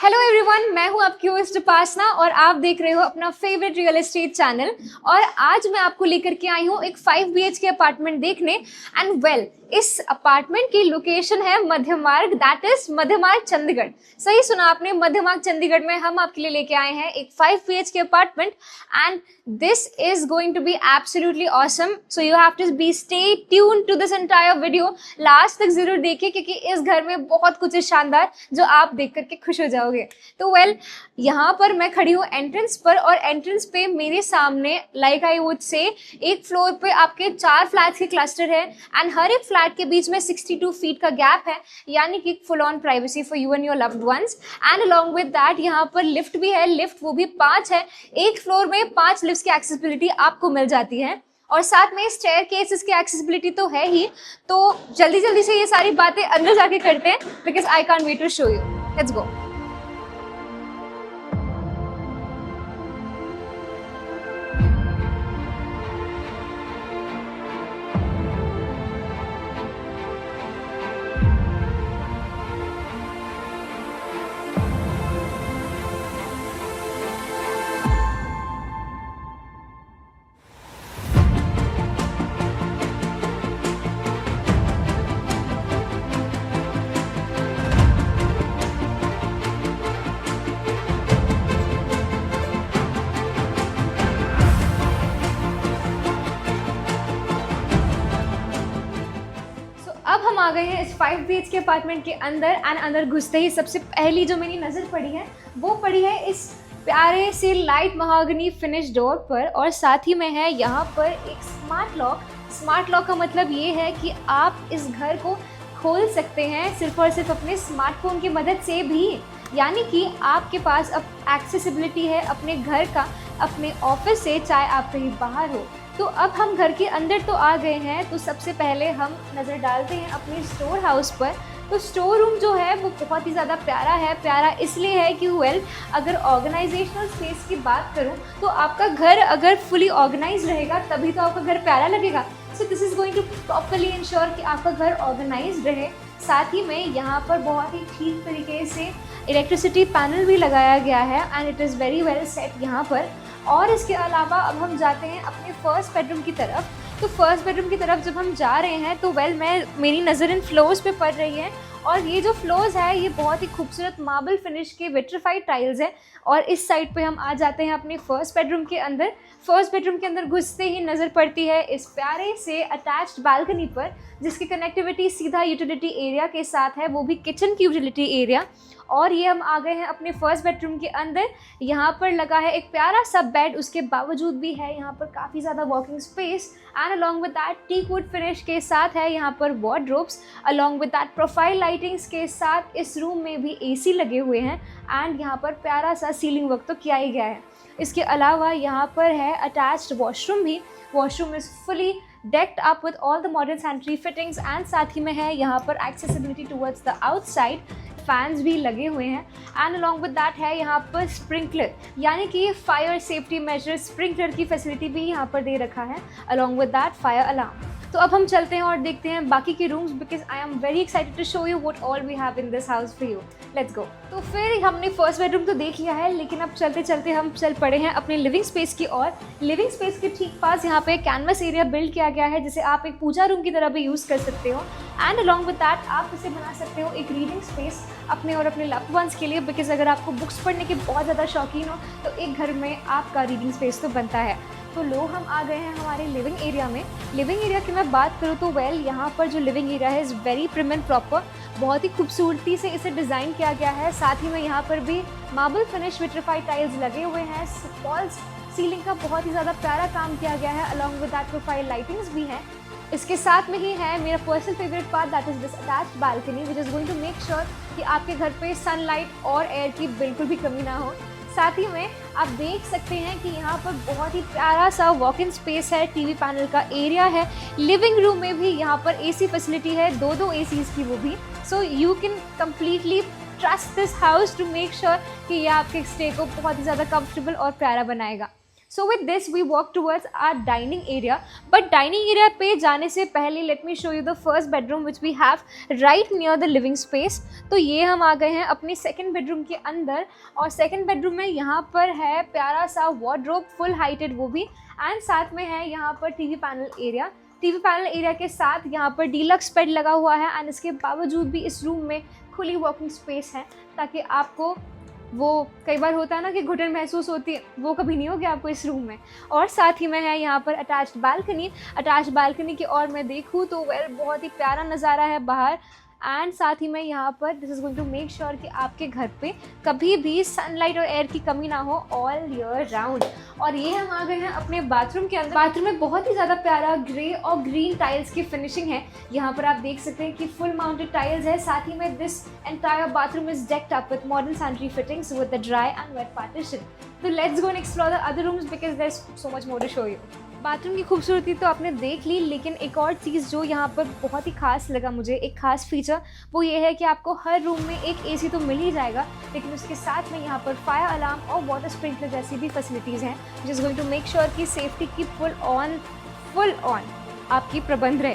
Hello everyone, मैं हूं आपकी होस्ट उपासना और आप देख रहे हो अपना फेवरेट रियल एस्टेट चैनल। और आज मैं आपको लेकर के आई हूं एक 5 BHK अपार्टमेंट देखने। एंड इस अपार्टमेंट की लोकेशन है मध्य मार्ग, दैट इज मध्य मार्ग चंडीगढ़। सही सुना आपने, मध्य मार्ग चंडीगढ़ में हम आपके लिए लेके आए हैं एक 5 BHK apartment and this is going to be absolutely awesome. So you have to be stay tune to this entire video, last तक जरूर देखिए क्योंकि इस घर में बहुत कुछ है शानदार जो आप देख करके खुश हो जाओगे। तो यहाँ पर मैं खड़ी हूँ एंट्रेंस पर और एंट्रेंस पे मेरे सामने लाइक आई वुड से एक फ्लोर पे आपके 4 फ्लैट्स के क्लस्टर है एंड हर एक फ्लैट के बीच में 62 फीट का गैप है, यानी कि full on privacy for you and your loved ones. And along with that यहाँ पर लिफ्ट भी है, लिफ्ट वो भी 5 है। एक फ्लोर में 5 लिफ्ट की एक्सेसिबिलिटी आपको मिल जाती है और साथ में स्टेयर केसेस की एक्सेसिबिलिटी तो है ही। तो जल्दी जल्दी से ये सारी बातें अंदर जाके करते हैं because I can't wait to show you. Let's go. अब हम आ गए हैं इस 5 BHK अपार्टमेंट के अंदर एंड अंदर घुसते ही सबसे पहली जो मेरी नज़र पड़ी है वो पड़ी है इस प्यारे से लाइट महागनी फिनिश डोर पर और साथ ही में है यहाँ पर एक स्मार्ट लॉक। स्मार्ट लॉक का मतलब ये है कि आप इस घर को खोल सकते हैं सिर्फ और सिर्फ अपने स्मार्टफोन की मदद से भी, यानी कि आपके पास अब एक्सेसिबिलिटी है अपने घर का, अपने ऑफिस से, चाहे आप कहीं बाहर हो। तो अब हम घर के अंदर तो आ गए हैं, तो सबसे पहले हम नज़र डालते हैं अपने स्टोर हाउस पर। तो स्टोर रूम जो है वो बहुत ही ज़्यादा प्यारा है। प्यारा इसलिए है कि अगर ऑर्गेनाइजेशनल स्पेस की बात करूँ तो आपका घर अगर फुली ऑर्गेनाइज रहेगा तभी तो आपका घर प्यारा लगेगा। So this is going to properly ensure कि आपका घर ऑर्गेनाइज रहे। साथ ही में यहाँ पर बहुत ही ठीक तरीके से इलेक्ट्रिसिटी पैनल भी लगाया गया है and it is very well set यहाँ पर। और इसके अलावा अब हम जाते हैं अपने फर्स्ट बेडरूम की तरफ। तो फर्स्ट बेडरूम की तरफ जब हम जा रहे हैं तो मेरी नज़र इन फ्लोर्स पे पड़ रही है और ये जो फ्लोर्स है ये बहुत ही खूबसूरत मार्बल फिनिश के विट्रीफाइड टाइल्स है। और इस साइड पे हम आ जाते हैं अपने फर्स्ट बेडरूम के अंदर। फर्स्ट बेडरूम के अंदर घुसते ही नज़र पड़ती है इस प्यारे से अटैच्ड बालकनी पर जिसकी कनेक्टिविटी सीधा यूटिलिटी एरिया के साथ है, वो भी किचन की यूटिलिटी एरिया। और ये हम आ गए हैं अपने फर्स्ट बेडरूम के अंदर। यहाँ पर लगा है एक प्यारा सा बेड, उसके बावजूद भी है यहाँ पर काफ़ी ज़्यादा walking space and along with that teak wood finish के साथ है यहाँ पर wardrobes. Along with that profile lightings के साथ इस रूम में भी AC लगे हुए हैं एंड यहाँ पर प्यारा सा सीलिंग वर्क तो किया ही गया है। इसके अलावा यहाँ पर है अटैच्ड वॉशरूम भी। Washroom is fully decked up with all the modern sanitary fittings and साथ ही में है यहाँ पर accessibility towards the outside, fans भी लगे हुए हैं एंड अलॉन्ग विद दैट है यहाँ पर स्प्रिंकलर, यानी कि फायर सेफ्टी मेजर स्प्रिंकलर की फैसिलिटी भी यहाँ पर दे रखा है along with that fire alarm. तो अब हम चलते हैं और देखते हैं बाकी के rooms because I am very excited to show you what all we have in this house for you. Let's go. तो फिर हमने फर्स्ट बेडरूम तो देख लिया है, लेकिन अब चलते चलते हम चल पड़े हैं अपने लिविंग स्पेस की ओर। लिविंग स्पेस के ठीक पास यहाँ पे कैनवस एरिया बिल्ड किया गया है जिसे आप एक पूजा रूम की तरह भी यूज़ कर सकते हो एंड अलॉन्ग विद दैट आप इसे बना सकते हो एक रीडिंग स्पेस अपने और अपने लव्ड वंस के लिए, बिकॉज अगर आपको बुक्स पढ़ने के बहुत ज़्यादा शौकीन हो तो एक घर में आपका रीडिंग स्पेस तो बनता है। तो हम आ गए हैं हमारे लिविंग एरिया में। लिविंग एरिया की मैं बात करूँ तो यहाँ पर जो लिविंग एरिया है is very prim and proper, बहुत ही खूबसूरती से इसे डिज़ाइन किया गया है। साथ ही में यहाँ पर भी मार्बल फिनिश विट्रीफाइड टाइल्स लगे हुए हैं। फॉल्स सीलिंग का बहुत ही ज़्यादा प्यारा काम किया गया है along with that profile lightings भी हैं। इसके साथ में ही है मेरा personal favourite part, that is this attached balcony which is going to make sure कि आपके घर पे सनलाइट और एयर की बिल्कुल भी कमी ना हो। साथ ही में आप देख सकते हैं कि यहाँ पर बहुत ही प्यारा सा वॉक इन स्पेस है, टीवी पैनल का एरिया है। लिविंग रूम में भी यहाँ पर AC फैसिलिटी है, 2 ACs की वो भी। So you can completely trust this house to make sure कि ये आपके स्टे को बहुत ही ज़्यादा कंफर्टेबल और प्यारा बनाएगा। So with this we walk towards our dining area, but dining area पे जाने से पहले let me show you the first bedroom which we have right near the living space. तो ये हम आ गए हैं अपने सेकंड बेडरूम के अंदर, और सेकंड बेडरूम में यहाँ पर है प्यारा सा वार्डरोब, फुल हाइटेड वो भी, एंड साथ में है यहाँ पर TV panel area. TV panel area के साथ यहाँ पर डीलक्स बेड लगा हुआ है, एंड इसके बावजूद भी इस रूम में खुली वॉकिंग स्पेस है, ताकि आपको वो कई बार होता है ना कि घुटन महसूस होती है, वो कभी नहीं होगी आपको इस रूम में। और साथ ही में है यहाँ पर अटैच्ड बालकनी। अटैच्ड बालकनी की और मैं देखूँ तो वेल बहुत ही प्यारा नज़ारा है बाहर, एंड साथ ही में यहाँ पर this is going to make sure कि आपके घर पे कभी भी सनलाइट और एयर की कमी ना हो ऑल ईयर राउंड। और ये हम आ गए हैं अपने बाथरूम के अंदर। बाथरूम में बहुत ही ज़्यादा प्यारा ग्रे और ग्रीन टाइल्स की फिनिशिंग है। यहाँ पर आप देख सकते हैं कि फुल माउंटेड टाइल्स है। साथ ही में this entire bathroom is decked up with modern sanitary fittings with the dry and wet partition. तो let's go and explore the other rooms because there is so much more to show you. Bathroom की खूबसूरती तो आपने देख ली, लेकिन एक और चीज़ जो यहाँ पर बहुत ही खास लगा मुझे, एक खास फीचर, वो ये है कि आपको हर रूम में एक एसी तो मिल ही जाएगा, लेकिन उसके साथ में यहाँ पर फायर अलार्म और वाटर स्प्रिंकलर जैसी भी फैसिलिटीज़ हैं, which is going to make sure कि सेफ्टी की फुल ऑन आपकी प्रबंध रहे।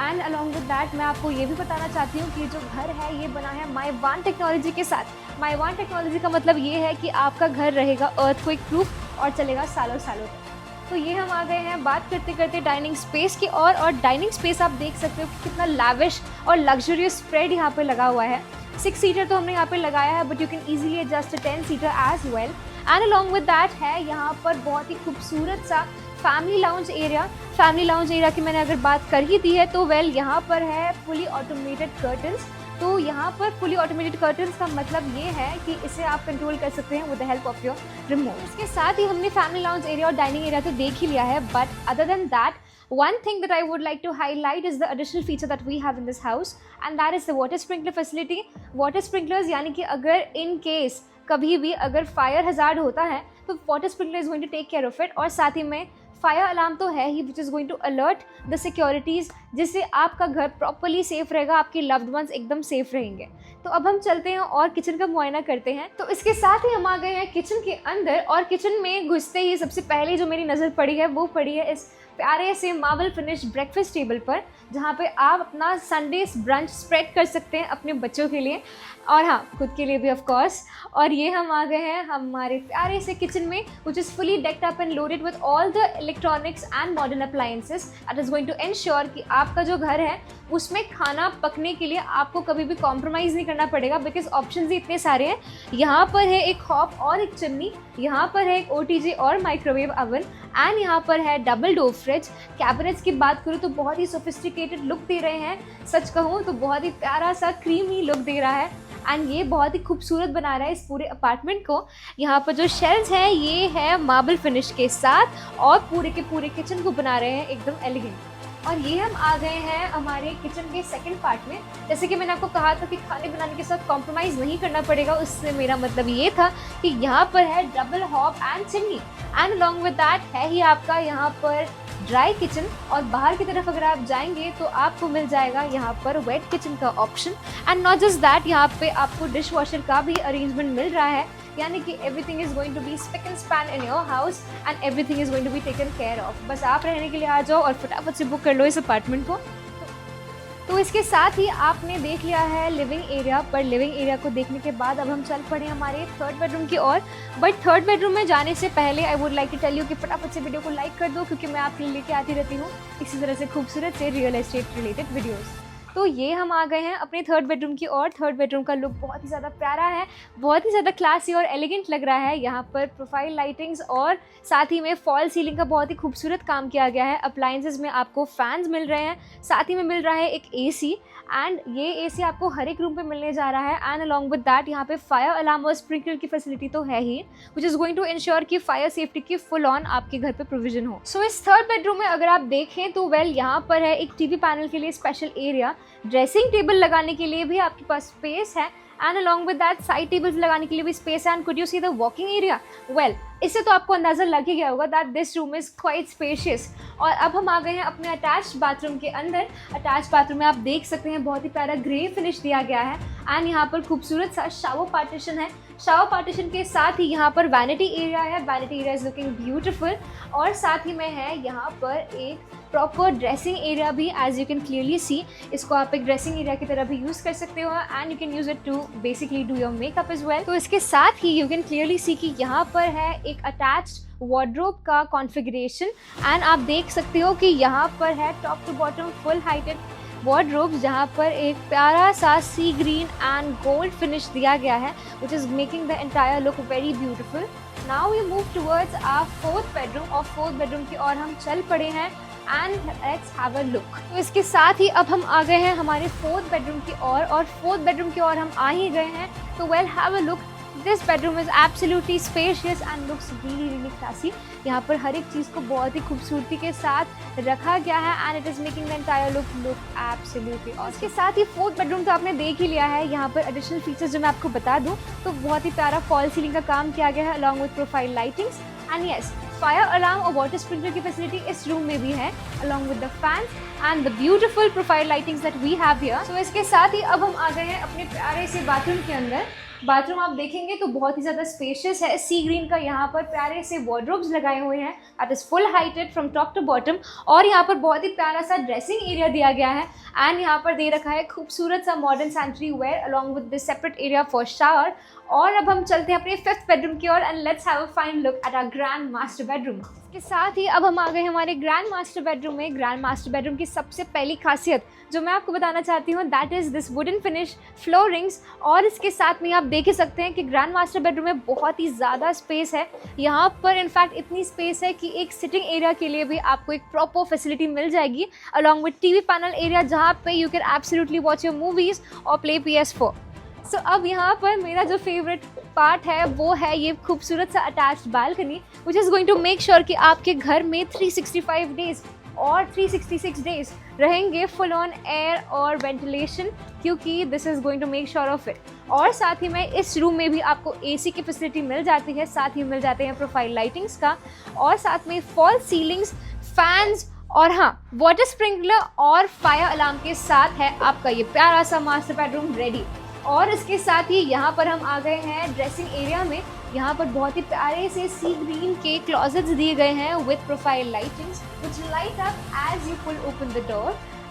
एंड अलॉन्ग विद दैट मैं आपको ये भी बताना चाहती हूँ कि जो घर है ये बना है माईवान टेक्नोलॉजी के साथ। माईवान टेक्नोलॉजी का मतलब ये है कि आपका घर रहेगा अर्थक्वेक प्रूफ और चलेगा सालों सालों तक। तो ये हम आ गए हैं बात करते करते डाइनिंग स्पेस की और डाइनिंग स्पेस आप देख सकते हो कितना लैविश और लग्जरियस स्प्रेड यहाँ पे लगा हुआ है। 6 सीटर तो हमने यहाँ पे लगाया है, but you can easily adjust 10 seater as well. And along with that है यहाँ पर बहुत ही खूबसूरत सा family lounge area. Family lounge area की मैंने अगर बात कर ही दी है तो वेल यहाँ पर है फुली ऑटोमेटेड कर्टन्स। तो यहाँ पर फुली ऑटोमेटेड कर्टन्स का मतलब ये है कि इसे आप कंट्रोल कर सकते हैं with the help of your remote. इसके साथ ही हमने फैमिली लाउंज एरिया और डाइनिंग एरिया तो देख ही लिया है, but other than that one thing that I would like to highlight is the additional feature that we have in this house, and that is the water sprinkler facility. Water sprinklers यानी कि अगर in case कभी भी अगर fire hazard होता है तो water sprinkler is going to take care of it. और साथ ही में फायर अलार्म तो है ही which is going to alert the securities, जिससे आपका घर प्रॉपरली सेफ रहेगा, आपके लव्ड वंस एकदम सेफ रहेंगे। तो अब हम चलते हैं और किचन का मुआयना करते हैं। तो इसके साथ ही हम आ गए हैं किचन के अंदर, और किचन में घुसते ही सबसे पहले जो मेरी नज़र पड़ी है वो पड़ी है इस प्यारे से मार्बल फिनिश ब्रेकफास्ट टेबल पर, जहाँ पे आप अपना संडेज ब्रंच स्प्रेड कर सकते हैं अपने बच्चों के लिए और हाँ खुद के लिए भी ऑफ कोर्स। और ये हम आ गए हैं हमारे प्यारे से किचन में which is fully decked up and loaded with all the electronics and modern appliances that is going to ensure कि आपका जो घर है उसमें खाना पकने के लिए आपको कभी भी कॉम्प्रोमाइज़ नहीं करना पड़ेगा, बिकॉज ऑप्शंस ही इतने सारे हैं। यहाँ पर है एक हॉब और एक चिमनी, यहाँ पर है एक OTG और माइक्रोवेव अवन, एंड यहाँ पर है डबल डोर फ्रिज। कैबिनेट्स की बात करूँ तो बहुत ही सोफिस्टिकेटेड लुक दे रहे हैं, सच कहूँ तो बहुत ही प्यारा सा क्रीमी लुक दे रहा है, एंड ये बहुत ही खूबसूरत बना रहा है इस पूरे अपार्टमेंट को। यहाँ पर जो शेल्व्स हैं ये है मार्बल फिनिश के साथ और पूरे के पूरे किचन को बना रहे हैं एकदम एलिगेंट। और ये हम आ गए हैं हमारे किचन के सेकंड पार्ट में। जैसे कि मैंने आपको कहा था कि खाने बनाने के साथ कॉम्प्रोमाइज़ नहीं करना पड़ेगा, उससे मेरा मतलब ये था कि यहाँ पर है double hob and chimney, and along with that है ही आपका यहाँ पर ड्राई किचन। और बाहर की तरफ अगर आप जाएंगे तो आपको मिल जाएगा यहाँ पर वेट किचन का option, and not just that यहाँ पे आपको डिश वॉशर का भी अरेंजमेंट मिल रहा है, यानी कि everything is going to be spick and span in your house and everything is going to be taken care of. बस आप रहने के लिए आ जाओ और फटाफट से बुक कर लो इस अपार्टमेंट को। तो इसके साथ ही आपने देख लिया है लिविंग एरिया, पर लिविंग एरिया को देखने के बाद अब हम चल पड़े हमारे थर्ड बेडरूम की ओर। बट थर्ड बेडरूम में जाने से पहले I would like to tell you कि फटाफट से वीडियो को लाइक कर दो, क्योंकि मैं आपके लिए लेके आती रहती हूँ इसी तरह से खूबसूरत से रियल एस्टेट रिलेटेड वीडियोज़। तो ये हम आ गए हैं अपने थर्ड बेडरूम की ओर। थर्ड बेडरूम का लुक बहुत ही ज़्यादा प्यारा है, बहुत ही ज़्यादा क्लासी और एलिगेंट लग रहा है। यहाँ पर प्रोफाइल लाइटिंग्स और साथ ही में फॉल सीलिंग का बहुत ही खूबसूरत काम किया गया है। अप्लायंसेस में आपको फैंस मिल रहे हैं, साथ ही में मिल रहा है एक AC, एंड ये AC आपको हर एक रूम पे मिलने जा रहा है। एंड अलॉन्ग विद दैट यहाँ पे फायर अलार्म और स्प्रिंकलर की फैसिलिटी तो है ही, which is going to ensure कि फायर सेफ्टी की फुल ऑन आपके घर पे प्रोविजन हो। सो इस थर्ड बेडरूम में अगर आप देखें तो वेल यहाँ पर है एक TV पैनल के लिए स्पेशल एरिया, ड्रेसिंग टेबल लगाने के लिए भी आपके पास स्पेस है, and along with that side tables लगाने के लिए भी स्पेस है। And could you see the walking area? Well इससे तो आपको अंदाज़ा लग ही गया होगा that this room is quite spacious. और अब हम आ गए हैं अपने अटैच्ड बाथरूम के अंदर। अटैच्ड बाथरूम में आप देख सकते हैं बहुत ही प्यारा ग्रे फिनिश दिया गया है, एंड यहाँ पर खूबसूरत सा शावर पार्टीशन है। शावर पार्टीशन के साथ ही यहाँ पर वैनिटी एरिया है। Vanity area is looking beautiful. और साथ ही में है यहाँ पर एक प्रॉपर ड्रेसिंग एरिया भी, as you can clearly see. इसको आप एक ड्रेसिंग एरिया की तरह भी यूज़ कर सकते हो and you can use it to basically do your makeup as well. तो इसके साथ ही यू कैन क्लियरली सी कि यहाँ पर है एक अटैच्ड वार्डरोब का कॉन्फ़िगरेशन एंड आप देख सकते हो कि यहाँ पर है top to bottom full heighted wardrobe, जहाँ पर एक प्यारा सा sea green and gold finish दिया गया है, which is making the entire look very beautiful. Now we move towards our fourth bedroom और fourth bedroom की ओर हम चल पड़े हैं and let's have a look. तो इसके साथ ही अब हम आ गए हैं हमारे fourth bedroom की ओर और fourth bedroom की ओर हम आ ही गए हैं। तो well have a look. This bedroom is absolutely spacious and looks really classy. यहाँ पर हर एक चीज़ को बहुत ही खूबसूरती के साथ रखा गया है and it is making the entire look absolutely awesome. इसके साथ ही फोर्थ बेडरूम तो आपने देख ही लिया है। यहाँ पर एडिशनल फीचर्स जो मैं आपको बता दूँ तो बहुत ही प्यारा फॉल सीलिंग का काम किया गया है along with profile lightings and yes fire alarm और वाटर स्प्रिंकलर की फैसिलिटी इस रूम में भी है along with the fans and the beautiful profile lightings that we have here. So इसके साथ ही अब हम आ गए हैं अपने प्यारे से बाथरूम के अंदर। बाथरूम आप देखेंगे तो बहुत ही ज़्यादा स्पेशियस है। सी ग्रीन का यहाँ पर प्यारे से वार्डरोब्स लगाए हुए हैं that is full heighted from top to bottom और यहाँ पर बहुत ही प्यारा सा ड्रेसिंग एरिया दिया गया है एंड यहाँ पर दे रखा है खूबसूरत सा modern sanitary ware along with this separate area for shower. और अब हम चलते हैं अपने फिफ्थ बेडरूम की ओर and let's have a fine look at our grand master bedroom. इसके साथ ही अब हम आ गए हमारे ग्रैंड मास्टर बेडरूम में। ग्रैंड मास्टर बेडरूम की सबसे पहली खासियत जो मैं आपको बताना चाहती हूँ that is this wooden finish floorings. और इसके साथ में आप देख ही सकते हैं कि ग्रैंड मास्टर बेडरूम में बहुत ही ज़्यादा स्पेस है। यहाँ पर इनफैक्ट इतनी स्पेस है कि एक सिटिंग एरिया के लिए भी आपको एक प्रॉपर फैसिलिटी मिल जाएगी along with TV panel area जहाँ पे you can absolutely watch your movies और प्ले PS4। सो अब यहाँ पर मेरा जो फेवरेट पार्ट है वो है ये खूबसूरत सा attached balcony which is going to make sure कि आपके घर में 365 डेज और 366 डेज रहेंगे फुल ऑन एयर और वेंटिलेशन, क्योंकि this is going to make sure of it. और साथ ही में इस रूम में भी आपको AC की फैसिलिटी मिल जाती है, साथ ही मिल जाते हैं प्रोफाइल लाइटिंग्स का और साथ में फॉल सीलिंग्स, फैंस और हाँ वाटर स्प्रिंकलर और फायर अलार्म के साथ है आपका ये प्यारा सा मास्टर बेडरूम रेडी। और इसके साथ ही यहाँ पर हम आ गए हैं ड्रेसिंग एरिया में। यहाँ पर बहुत ही प्यारे से सी ग्रीन के क्लोजेट्स दिए गए हैं with profile lightings which light up as you pull open the door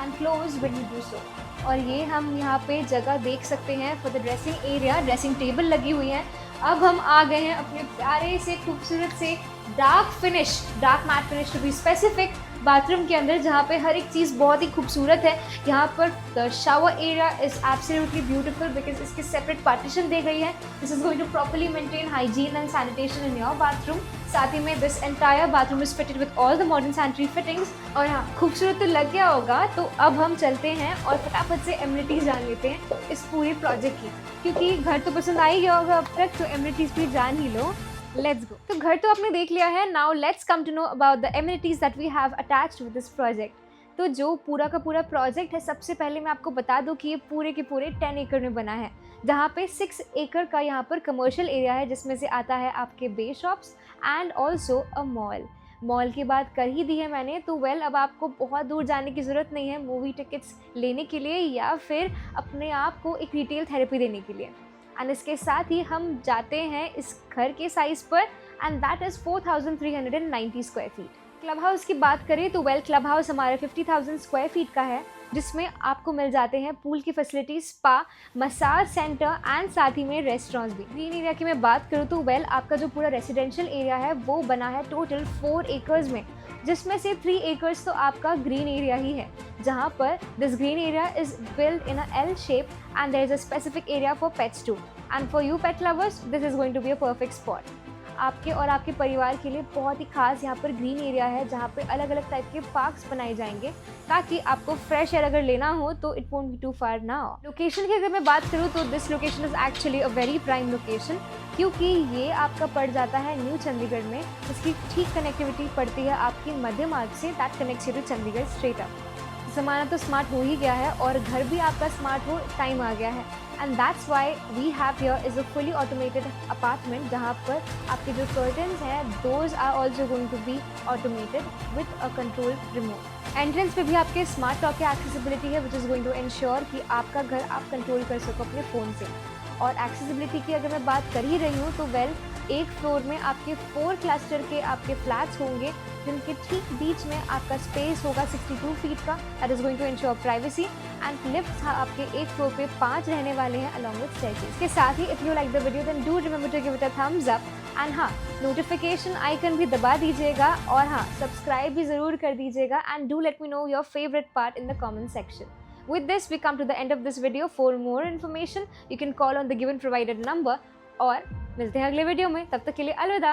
and close when you do so. और ये हम यहाँ पे जगह देख सकते हैं for the dressing area. Dressing table लगी हुई है। अब हम आ गए हैं अपने प्यारे से खूबसूरत से dark matte finish to be specific bathroom के अंदर, जहाँ पे हर एक चीज़ बहुत ही खूबसूरत है। यहाँ पर the shower area is absolutely beautiful because इसकी सेपरेट पार्टीशन दी गई है। This is going to properly maintain hygiene and sanitation in your bathroom. साथ ही में this entire bathroom is fitted with all the modern sanitary fittings. और हाँ खूबसूरत तो लग गया होगा, तो अब हम चलते हैं और फटाफट से एमिनिटीज़ जान लेते हैं इस पूरे प्रोजेक्ट की, क्योंकि घर तो पसंद आ ही गया होगा अब तक, तो एमिनिटीज़ भी जान ही लो। Let's go. तो घर तो आपने देख लिया है, now let's come to know about the amenities that we have attached with this project. तो जो पूरा का पूरा प्रोजेक्ट है, सबसे पहले मैं आपको बता दूं कि ये पूरे के पूरे 10 एकड़ में बना है, जहाँ पे 6 एकड़ का यहाँ पर कमर्शियल एरिया है, जिसमें से आता है आपके bay shops and also a mall की बात कर ही दी है मैंने, तो वेल अब आपको बहुत दूर जाने की ज़रूरत नहीं है मूवी टिकट्स लेने के लिए या फिर अपने आप को एक रिटेल थेरेपी देने के लिए। एंड इसके साथ ही हम जाते हैं इस घर के साइज़ पर and that is 4390 square feet. Club house की बात करें तो वेल क्लब हाउस हमारे 50,000 स्क्वायर फीट का है, जिसमें आपको मिल जाते हैं पूल की facility, spa, massage centre and साथ ही में रेस्टोरेंट्स भी। ग्रीन एरिया की मैं बात करूँ तो वेल आपका जो पूरा रेसिडेंशियल एरिया है वो बना है टोटल 4 एकर्स में, जिसमें से 3 एकर्स तो आपका ग्रीन एरिया ही है, जहाँ पर this green area is build in a L shape and there is a specific area for pets too. And for you pet lovers this is going to be a perfect spot. आपके और आपके परिवार के लिए बहुत ही खास यहाँ पर ग्रीन एरिया है, जहाँ पे अलग अलग टाइप के पार्क्स बनाए जाएंगे ताकि आपको फ्रेश एयर अगर लेना हो तो it won't be too far now. Location की अगर मैं बात करूँ तो this location is actually a very prime location, क्योंकि ये आपका पड़ जाता है न्यू चंडीगढ़ में। इसकी ठीक कनेक्टिविटी पड़ती है आपकी मध्य मार्ग से, that connects you to Chandigarh straight up. ज़माना तो स्मार्ट हो ही गया है और घर भी आपका स्मार्ट हो टाइम आ गया है। And that's why we have here is a fully automated apartment, जहाँ पर आपके जो कर्टन्स हैं those are also going to be automated with a control remote. Entrance पे भी आपके स्मार्ट लॉक की एक्सेसिबिलिटी है which is going to ensure कि आपका घर आप कंट्रोल कर सको अपने फ़ोन से। और एक्सेसिबिलिटी की अगर मैं बात कर ही रही हूँ तो वेल, एक फ्लोर में आपके 4 क्लस्टर के आपके फ्लैट्स होंगे, जिनके ठीक बीच में आपका स्पेस होगा 62 फीट का, that is going to ensure privacy. And lifts आपके एक फ्लोर पे 5 रहने वाले हैं अलॉन्ग विद स्टेयरकेस। के साथ ही if you like the video then do remember to give it a thumbs up and हाँ, नोटिफिकेशन आइकन भी दबा दीजिएगा और हाँ, सब्सक्राइब भी ज़रूर कर दीजिएगा and do let me know your favourite part in the comment section. With this, we come to the end of this video. For more information, you can call on the given provided number और मिलते हैं अगले video में। तब तक के लिए अलविदा।